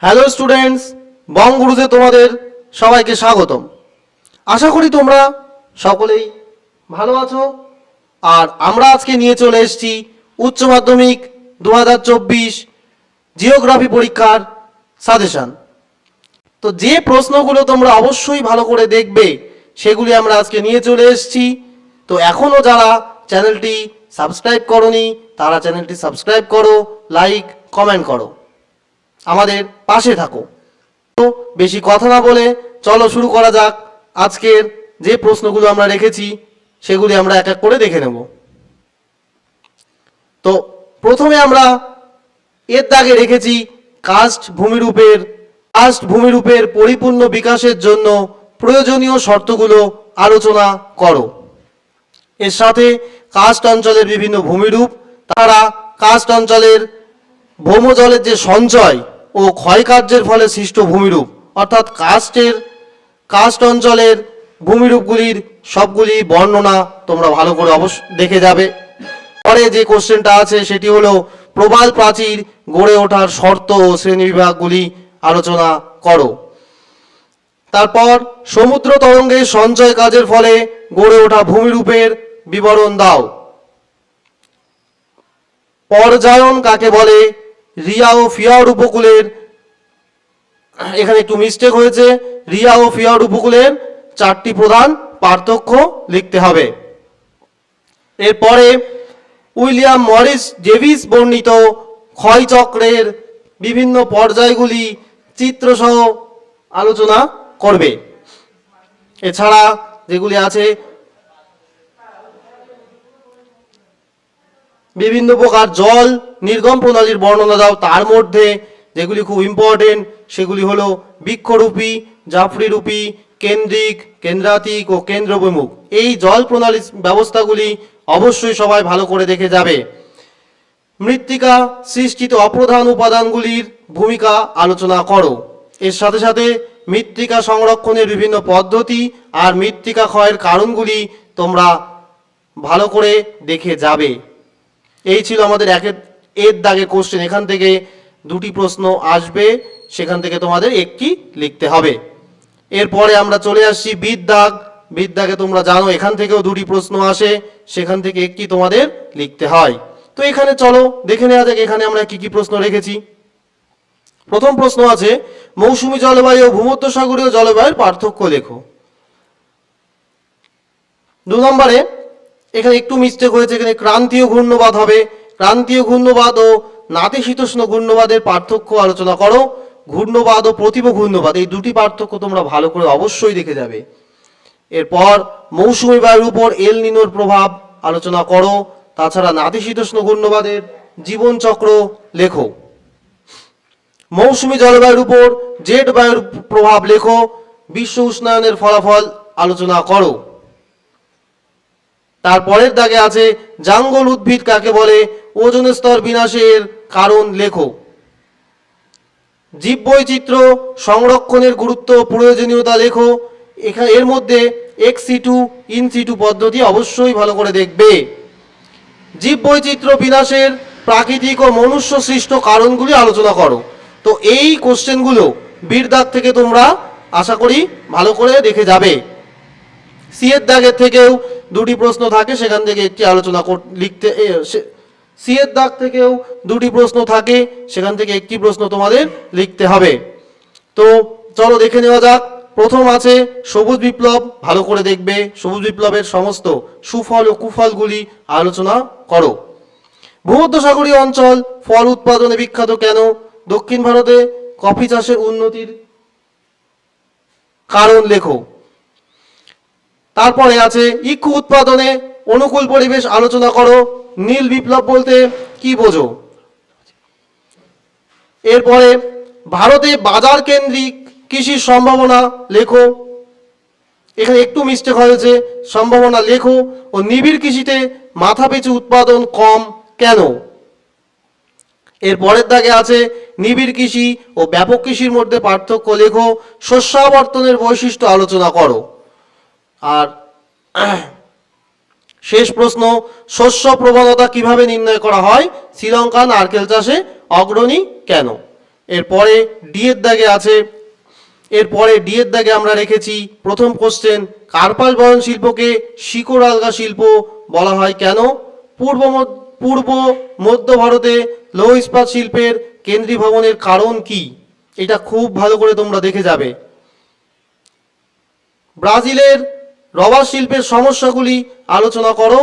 Hello students, বঙ্গগুরুতে তোমাদের সবাইকে স্বাগতম। আশা করি তোমরা সকলেই ভালো আছো। আর আমরা আজকে নিয়ে চলে এসেছি উচ্চ মাধ্যমিক 2024 জিওগ্রাফি পরীক্ষার সাজেশন। তো যে প্রশ্নগুলো তোমরা অবশ্যই ভালো করে দেখবে সেগুলি আমরা আজকে নিয়ে চলে এসেছি। তো এখনও যারা চ্যানেলটি সাবস্ক্রাইব করোনি তারা চ্যানেলটি সাবস্ক্রাইব করো, লাইক কমেন্ট করো, আমাদের পাশে থাকো। তো বেশি কথা না বলে চলো শুরু করা যাক। আজকের যে প্রশ্নগুলো আমরা রেখেছি সেগুলি আমরা এক এক করে দেখে নেব। তো প্রথমে আমরা এর দাগে রেখেছি কাস্ট ভূমিরূপের পরিপূর্ণ বিকাশের জন্য প্রয়োজনীয় শর্তগুলো আলোচনা করো। এর সাথে কাস্ট অঞ্চলের বিভিন্ন ভূমিরূপ, তারা কাস্ট অঞ্চলের ভৌমজলের যে সঞ্চয় ও ক্ষয়কার্যের ফলে সৃষ্ট ভূমিরূপ, অর্থাৎ কাস্ট অঞ্চলের ভূমিরূপগুলির সবগুলি বর্ণনা তোমরা ভালো করে অবশ্যই দেখে যাবে। পরে যে কোশ্চেনটা আছে সেটি হলো প্রবাল প্রাচীর গড়ে ওঠার শর্ত ও শ্রেণীবিভাগগুলি আলোচনা করো। তারপর সমুদ্র তরঙ্গের সঞ্চয় কাজের ফলে গড়ে ওঠা ভূমিরূপের বিবরণ দাও। পর্যায়ন কাকে বলে? রিয়া ও ফিয়র্ড উপকূলের, এখানে একটু মিস্টেক হয়েছে, রিয়া ও ফিয়র্ড উপকূলের 4টি প্রধান পার্থক্য লিখতে হবে। এরপরে উইলিয়াম মরিস ডেভিস বর্ণিত ক্ষয়চক্রের বিভিন্ন পর্যায়গুলি চিত্রসহ আলোচনা করবে। এছাড়া যেগুলি আছে বিভিন্ন প্রকার জল নির্গম প্রণালীর বর্ণনা দাও। তার মধ্যে যেগুলি খুব ইম্পর্টেন্ট সেগুলি হলো বৃক্ষরূপী, জাফরিরূপী, কেন্দ্রিক, কেন্দ্রাতিক ও কেন্দ্রবিমুখ। এই জল প্রণালীর ব্যবস্থাগুলি অবশ্যই সবাই ভালো করে দেখে যাবে। মৃত্তিকা সৃষ্টিত অপ্রধান উপাদানগুলির ভূমিকা আলোচনা করো। এর সাথে সাথে মৃত্তিকা সংরক্ষণের বিভিন্ন পদ্ধতি আর মৃত্তিকা ক্ষয়ের কারণগুলি তোমরা ভালো করে দেখে যাবে। এই ছিল আমাদের এর দাগে কোশ্চেন। এখান থেকে 2টি প্রশ্ন আসবে, সেখান থেকে তোমাদের একটি লিখতে হবে। এরপরে আমরা চলে আসছি বিদ্যাগে তোমরা জানো এখান থেকেও 2টি প্রশ্ন আসে, সেখান থেকে একটি তোমাদের লিখতে হয়। তো এখানে চলো দেখে নেওয়া যাক এখানে আমরা কি কি প্রশ্ন রেখেছি। প্রথম প্রশ্ন আছে মৌসুমী জলবায়ু ও ভূমধ্যসাগরীয় জলবায়ুর পার্থক্য লেখো। 2 নম্বরে এখানে একটু মিস্টেক হয়েছে, এখানে ক্রান্তীয় ঘূর্ণবাদ হবে। ক্রান্তীয় ঘূর্ণবাদ ও নাতিশীতোষ্ণ ঘূর্ণবাদের পার্থক্য আলোচনা করো। ঘূর্ণবাদ ও প্রতিভ ঘূর্ণবাদ, এই 2টি পার্থক্য তোমরা ভালো করে অবশ্যই দেখে যাবে। এরপর মৌসুমী বায়ুর উপর এল নিনোর প্রভাব আলোচনা করো। তাছাড়া নাতিশীতোষ্ণ ঘূর্ণবাদের জীবনচক্র লেখো। মৌসুমী জলবায়ুর উপর জেট বায়ুর প্রভাব লেখো। বিশ্ব উষ্ণায়নের ফলাফল আলোচনা করো। তারপরের দাগে আছে জাঙ্গল উদ্ভিদ কাকে বলে? ওজোন স্তর বিনাশের কারণ লেখো। জীববৈচিত্র্য সংরক্ষণের গুরুত্ব প্রয়োজনীয়তা লেখো। এর মধ্যে এক্স সিটু ইন সিটু পদ্ধতি অবশ্যই ভালো করে দেখবে। জীববৈচিত্র্য বিনাশের প্রাকৃতিক ও মনুষ্য সৃষ্ট কারণগুলি আলোচনা করো। তো এই কোশ্চেনগুলো বির দাগ থেকে তোমরা আশা করি ভালো করে দেখে যাবে। সি এর দাগের থেকেও 2টি প্রশ্ন থাকে, সেখান থেকে একটি আলোচনা লিখতে, সি এর দাগ থেকেও 2টি প্রশ্ন থাকে, সেখান থেকে একটি প্রশ্ন তোমাদের লিখতে হবে। তো চলো দেখে নেওয়া যাক। প্রথম আছে সবুজ বিপ্লব, ভালো করে দেখবে। সবুজ বিপ্লবের সমস্ত সুফল ও কুফলগুলি আলোচনা করো। ভূমধ্যসাগরীয় অঞ্চল ফল উৎপাদনে বিখ্যাত কেন? দক্ষিণ ভারতে কফি চাষের উন্নতির কারণ লেখো। তারপরে আছে ইক্ষু উৎপাদনে অনুকূল পরিবেশ আলোচনা করো। নীল বিপ্লব বলতে কি বোঝো? এরপরে ভারতে বাজার কেন্দ্রিক কৃষির সম্ভাবনা লেখো। এখানে একটু মিস্টেক হয়েছে, সম্ভাবনা লেখো। ও নিবিড় কৃষিতে মাথাপিছু উৎপাদন কম কেন? এর পরের দাগে আছে নিবিড় কৃষি ও ব্যাপক কৃষির মধ্যে পার্থক্য লেখো। শস্যাবর্তনের বৈশিষ্ট্য আলোচনা করো। আর শেষ প্রশ্ন শস্য প্রবণতা কিভাবে নির্ণয় করা হয়? শ্রীলঙ্কা নারকেল চাষে অগ্রণী কেন? এরপরে ডি এর দাগে আছে, এরপরে ডি এর দাগে আমরা রেখেছি প্রথম কোশ্চেন, কার্পাস বয়ন শিল্পকে শিকড় আলগা শিল্প বলা হয় কেন? পূর্ব মধ্য ভারতে লৌহ ইস্পাত শিল্পের কেন্দ্রীভবনের কারণ কি? এটা খুব ভালো করে তোমরা দেখে যাবে। ব্রাজিলের রবার শিল্পের সমস্যাগুলি আলোচনা করো।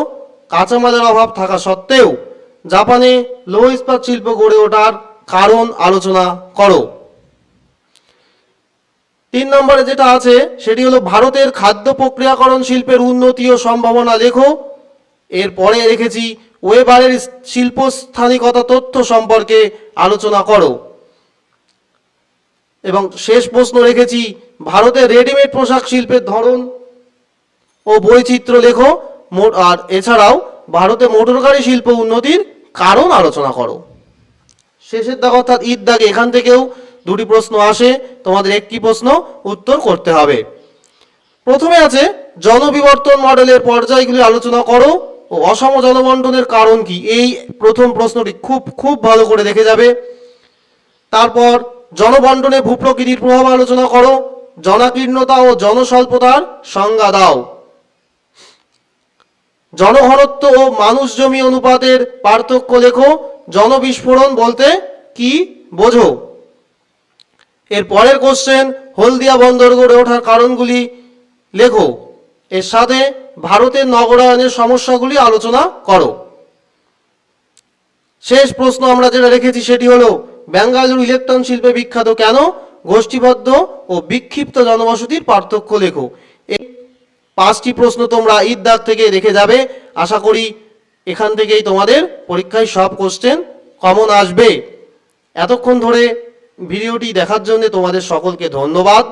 কাঁচামালের অভাব থাকা সত্ত্বেও জাপানে লৌহ ইস্পাত শিল্প গড়ে ওঠার কারণ আলোচনা করো। 3 নম্বরে যেটা আছে সেটি হলো ভারতের খাদ্য প্রক্রিয়াকরণ শিল্পের উন্নতি ও সম্ভাবনা লেখো। এরপরে রেখেছি ওয়েবারের শিল্পস্থানিকতা তথ্য সম্পর্কে আলোচনা করো। এবং শেষ প্রশ্ন রেখেছি ভারতের রেডিমেড পোশাক শিল্পের ধরন ও বৈচিত্র্য লেখো। আর এছাড়াও ভারতে মোটরগাড়ি শিল্প উন্নতির কারণ আলোচনা করো। শেষের দাগ অর্থাৎ ঈদ দাগে এখান থেকেও 2টি প্রশ্ন আসে, তোমাদের একটি প্রশ্ন উত্তর করতে হবে। প্রথমে আছে জনবিবর্তন মডেলের পর্যায়গুলি আলোচনা করো ও অসম জনবন্টনের কারণ কি? এই প্রথম প্রশ্নটি খুব ভালো করে দেখে যাবে। তারপর জনবন্টনে ভূপ্রকৃতির প্রভাব আলোচনা করো, জনাকীর্ণতা ও জনস্বল্পতার সংজ্ঞা দাও, জনঘনত্ব ও মানুষ জমি অনুপাতের পার্থক্য লেখো, জনবিস্ফোরণ বলতে কি বোঝো। এর পরের কোশ্চেন, হলদিয়া বন্দর গড়ে ওঠার কারণগুলি লেখো। এর সাথে ভারতের নগরায়নের সমস্যাগুলি আলোচনা করো। শেষ প্রশ্ন আমরা যেটা রেখেছি সেটি হলো বেঙ্গালুরু ইলেকট্রন শিল্পে বিখ্যাত কেন? গোষ্ঠীবদ্ধ ও বিক্ষিপ্ত জনবসতির পার্থক্য লেখো। এই 5টি প্রশ্ন তোমরা ঈদ দাগ থেকে দেখে যাবে। আশা করি এখান থেকেই তোমাদের পরীক্ষায় সব কোশ্চেন কমন আসবে। এতক্ষণ ধরে ভিডিওটি দেখার জন্য তোমাদের সকলকে ধন্যবাদ।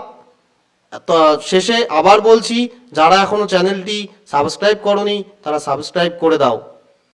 তো শেষে আবার বলছি, যারা এখনো চ্যানেলটি সাবস্ক্রাইব করোনি তারা সাবস্ক্রাইব করে দাও।